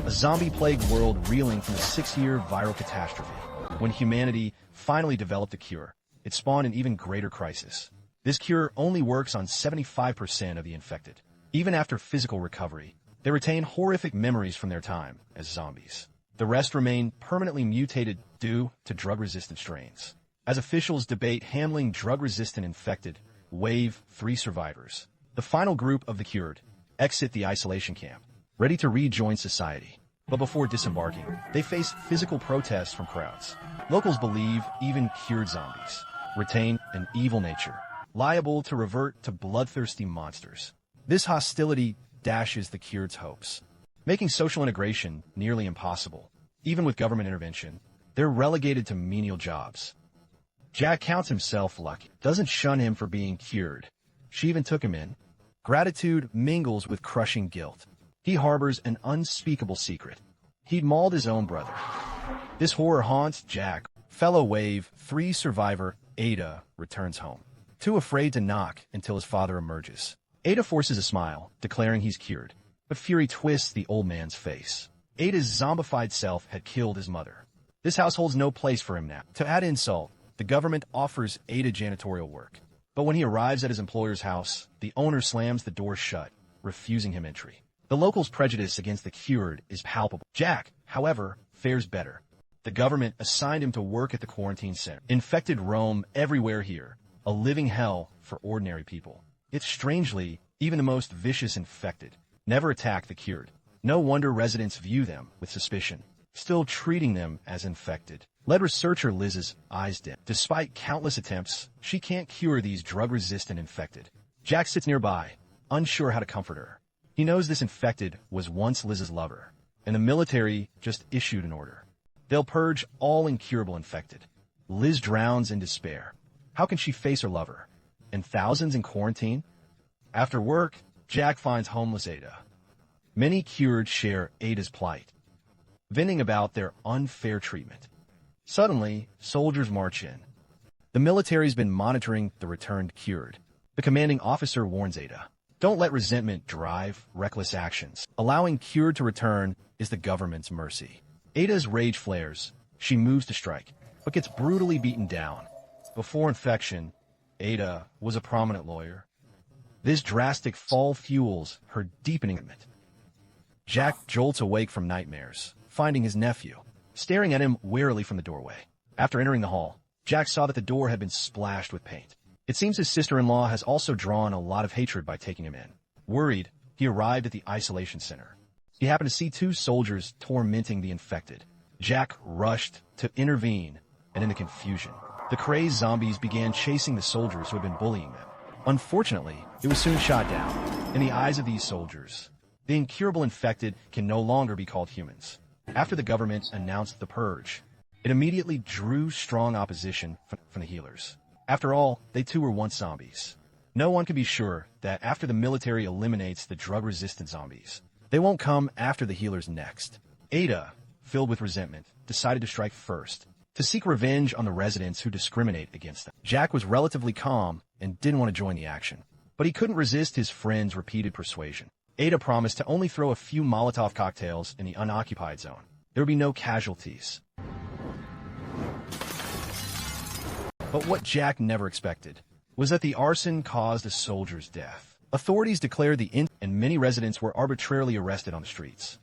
a zombie-plagued world reeling from a 6-year viral catastrophe. When humanity finally developed a cure, it spawned an even greater crisis. This cure only works on 75% of the infected. Even after physical recovery, they retain horrific memories from their time as zombies. The rest remain permanently mutated due to drug-resistant strains. As officials debate handling drug-resistant infected Wave 3 survivors, the final group of the cured exit the isolation camp, ready to rejoin society. But before disembarking, they face physical protests from crowds. Locals believe even cured zombies retain an evil nature, liable to revert to bloodthirsty monsters. This hostility dashes the cured's hopes, making social integration nearly impossible. Even with government intervention, they're relegated to menial jobs. Jack counts himself lucky, doesn't shun him for being cured. She even took him in. Gratitude mingles with crushing guilt. He harbors an unspeakable secret. He'd mauled his own brother. This horror haunts Jack. Fellow Wave 3 survivor Ada returns home, too afraid to knock until his father emerges. Ada forces a smile, declaring he's cured, but fury twists the old man's face. Ada's zombified self had killed his mother. This house holds no place for him now. To add insult, the government offers Ada janitorial work. But when he arrives at his employer's house, the owner slams the door shut, refusing him entry. The locals' prejudice against the cured is palpable. Jack, however, fares better. The government assigned him to work at the quarantine center. Infected roam everywhere here, a living hell for ordinary people. Yet strangely, even the most vicious infected never attack the cured. No wonder residents view them with suspicion, still treating them as infected. Lead researcher Liz's eyes dim. Despite countless attempts, she can't cure these drug-resistant infected. Jack sits nearby, unsure how to comfort her. He knows this infected was once Liz's lover, and the military just issued an order. They'll purge all incurable infected. Liz drowns in despair. How can she face her lover? And thousands in quarantine? After work, Jack finds homeless Ada. Many cured share Ada's plight, venting about their unfair treatment. Suddenly, soldiers march in. The military's been monitoring the returned cured. The commanding officer warns Ada, don't let resentment drive reckless actions. Allowing cured to return is the government's mercy. Ada's rage flares. She moves to strike, but gets brutally beaten down. Before infection, Ada was a prominent lawyer. This drastic fall fuels her deepening commitment. Jack jolts awake from nightmares, finding his nephew staring at him warily from the doorway. After entering the hall, Jack saw that the door had been splashed with paint. It seems his sister-in-law has also drawn a lot of hatred by taking him in. Worried, he arrived at the isolation center. He happened to see 2 soldiers tormenting the infected. Jack rushed to intervene, and in the confusion, the crazed zombies began chasing the soldiers who had been bullying them. Unfortunately, it was soon shot down. In the eyes of these soldiers, the incurable infected can no longer be called humans. After the government announced the purge, it immediately drew strong opposition from the healers. After all, they too were once zombies. No one can be sure that after the military eliminates the drug-resistant zombies, they won't come after the healers next. Ada, filled with resentment, decided to strike first, to seek revenge on the residents who discriminate against them. Jack was relatively calm and didn't want to join the action, but he couldn't resist his friend's repeated persuasion. Ada promised to only throw a few Molotov cocktails in the unoccupied zone. There would be no casualties. But what Jack never expected was that the arson caused a soldier's death. Authorities declared the incident, and many residents were arbitrarily arrested on the streets.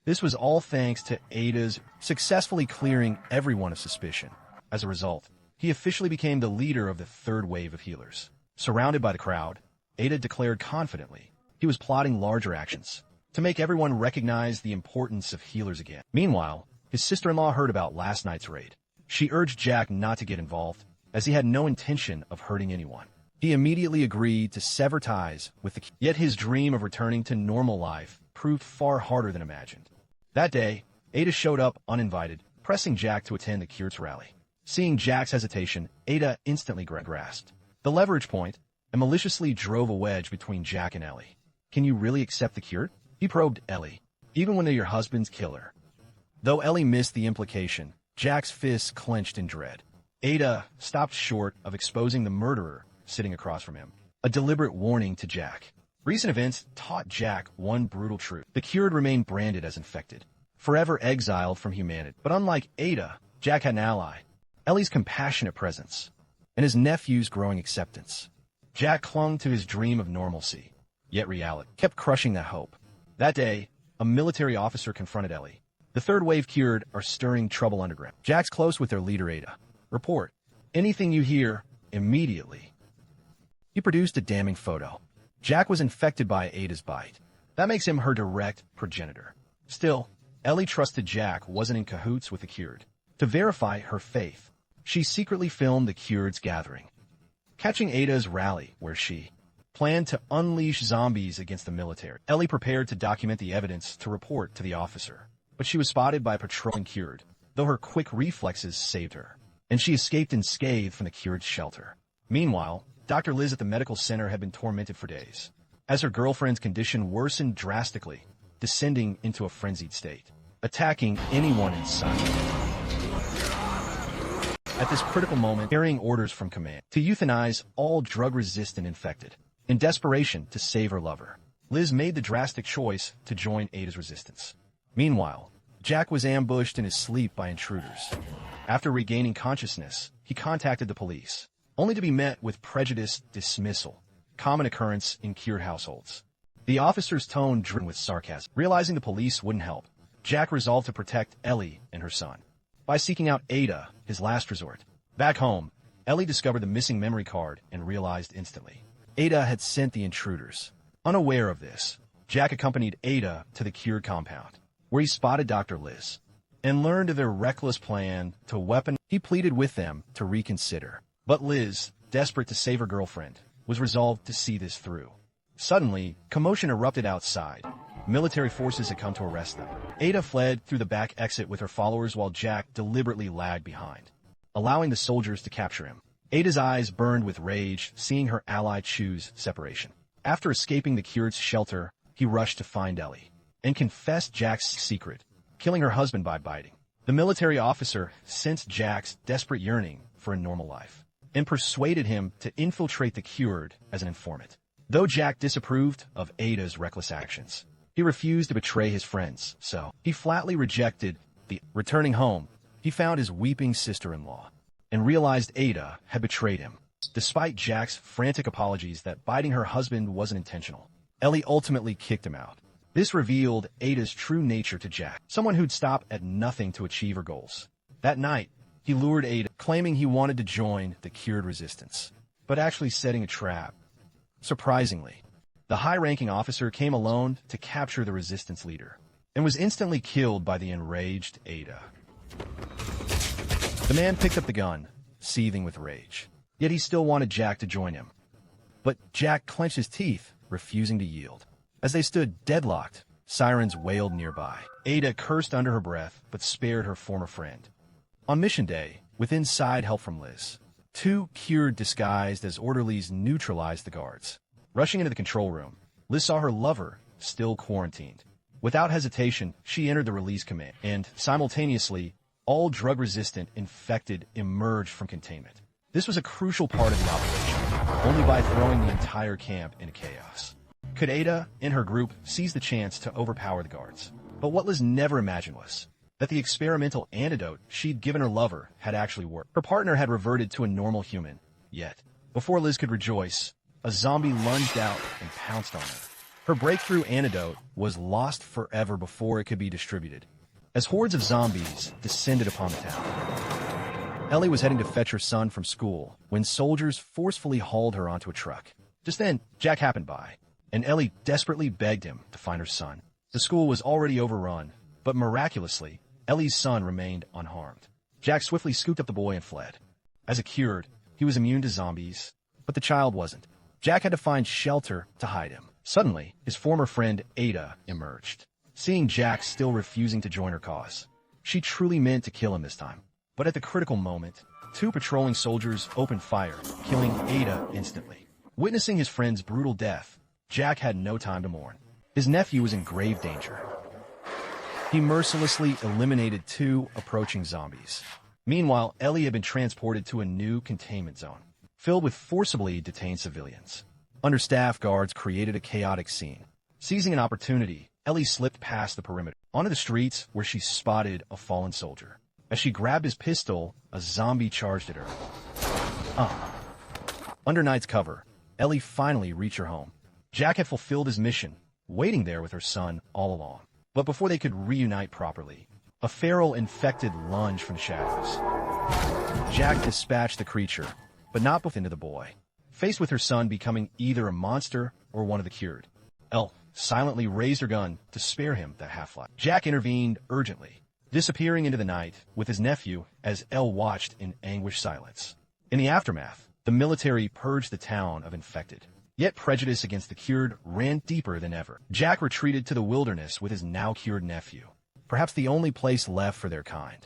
This was all thanks to Ada's successfully clearing everyone of suspicion. As a result, he officially became the leader of the 3rd wave of healers. Surrounded by the crowd, Ada declared confidently he was plotting larger actions to make everyone recognize the importance of healers again. Meanwhile, his sister-in-law heard about last night's raid. She urged Jack not to get involved, as he had no intention of hurting anyone. He immediately agreed to sever ties with the yet his dream of returning to normal life proved far harder than imagined. That day, Ada showed up uninvited, pressing Jack to attend the cured's rally. Seeing Jack's hesitation, Ada instantly grasped the leverage point and maliciously drove a wedge between Jack and Ellie. Can you really accept the cured? He probed Ellie, even when they're your husband's killer. Though Ellie missed the implication, Jack's fists clenched in dread. Ada stopped short of exposing the murderer sitting across from him, a deliberate warning to Jack. Recent events taught Jack one brutal truth. The cured remained branded as infected, forever exiled from humanity. But unlike Ada, Jack had an ally, Ellie's compassionate presence, and his nephew's growing acceptance. Jack clung to his dream of normalcy, yet reality kept crushing that hope. That day, a military officer confronted Ellie. The third wave cured are stirring trouble underground. Jack's close with their leader, Ada. Report. Anything you hear, immediately. He produced a damning photo. Jack was infected by Ada's bite. That makes him her direct progenitor. Still, Ellie trusted Jack wasn't in cahoots with the cured. To verify her faith, she secretly filmed the cured's gathering, catching Ada's rally where she planned to unleash zombies against the military. Ellie prepared to document the evidence to report to the officer, but she was spotted by a patrolling cured, though her quick reflexes saved her, and she escaped unscathed from the cured's shelter. Meanwhile, Dr. Liz at the medical center had been tormented for days, as her girlfriend's condition worsened drastically, descending into a frenzied state, attacking anyone in sight. At this critical moment, carrying orders from command to euthanize all drug-resistant infected. In desperation to save her lover, Liz made the drastic choice to join Ada's resistance. Meanwhile, Jack was ambushed in his sleep by intruders. After regaining consciousness, he contacted the police, only to be met with prejudiced dismissal, common occurrence in cured households. The officer's tone dripped with sarcasm. Realizing the police wouldn't help, Jack resolved to protect Ellie and her son by seeking out Ada, his last resort. Back home, Ellie discovered the missing memory card and realized instantly Ada had sent the intruders. Unaware of this, Jack accompanied Ada to the cured compound, where he spotted Dr. Liz and learned of their reckless plan to weapon. He pleaded with them to reconsider. But Liz, desperate to save her girlfriend, was resolved to see this through. Suddenly, commotion erupted outside. Military forces had come to arrest them. Ada fled through the back exit with her followers while Jack deliberately lagged behind, allowing the soldiers to capture him. Ada's eyes burned with rage, seeing her ally choose separation. After escaping the cured's shelter, he rushed to find Ellie and confessed Jack's secret, killing her husband by biting. The military officer sensed Jack's desperate yearning for a normal life and persuaded him to infiltrate the cured as an informant. Though Jack disapproved of Ada's reckless actions, he refused to betray his friends, so he flatly rejected the. Returning home, he found his weeping sister-in-law and realized Ada had betrayed him. Despite Jack's frantic apologies that biting her husband wasn't intentional, Ellie ultimately kicked him out. This revealed Ada's true nature to Jack, someone who'd stop at nothing to achieve her goals. That night, he lured Ada, claiming he wanted to join the cured resistance, but actually setting a trap. Surprisingly, the high-ranking officer came alone to capture the resistance leader and was instantly killed by the enraged Ada. The man picked up the gun, seething with rage, yet he still wanted Jack to join him. But Jack clenched his teeth, refusing to yield. As they stood deadlocked, sirens wailed nearby. Ada cursed under her breath, but spared her former friend. On mission day, with inside help from Liz, two cured disguised as orderlies neutralized the guards. Rushing into the control room, Liz saw her lover still quarantined. Without hesitation, she entered the release command, and simultaneously, all drug-resistant infected emerged from containment. This was a crucial part of the operation, only by throwing the entire camp into chaos could Ada and her group seize the chance to overpower the guards. But what Liz never imagined was that the experimental antidote she'd given her lover had actually worked. Her partner had reverted to a normal human, yet, before Liz could rejoice, a zombie lunged out and pounced on her. Her breakthrough antidote was lost forever before it could be distributed, as hordes of zombies descended upon the town. Ellie was heading to fetch her son from school when soldiers forcefully hauled her onto a truck. Just then, Jack happened by, and Ellie desperately begged him to find her son. The school was already overrun, but miraculously, Ellie's son remained unharmed. Jack swiftly scooped up the boy and fled. As a cured, he was immune to zombies, but the child wasn't. Jack had to find shelter to hide him. Suddenly, his former friend Ada emerged. Seeing Jack still refusing to join her cause, she truly meant to kill him this time. But at the critical moment, two patrolling soldiers opened fire, killing Ada instantly. Witnessing his friend's brutal death, Jack had no time to mourn. His nephew was in grave danger. He mercilessly eliminated two approaching zombies. Meanwhile, Ellie had been transported to a new containment zone, filled with forcibly detained civilians. Understaffed guards created a chaotic scene. Seizing an opportunity, Ellie slipped past the perimeter, onto the streets where she spotted a fallen soldier. As she grabbed his pistol, a zombie charged at her. Under night's cover, Ellie finally reached her home. Jack had fulfilled his mission, waiting there with her son all along. But before they could reunite properly, a feral infected lunged from the shadows. Jack dispatched the creature, but not before into the boy. Faced with her son becoming either a monster or one of the cured, Elle silently raised her gun to spare him the half-life. Jack intervened urgently, disappearing into the night with his nephew as Elle watched in anguished silence. In the aftermath, the military purged the town of infected. Yet prejudice against the cured ran deeper than ever. Jack retreated to the wilderness with his now-cured nephew, perhaps the only place left for their kind.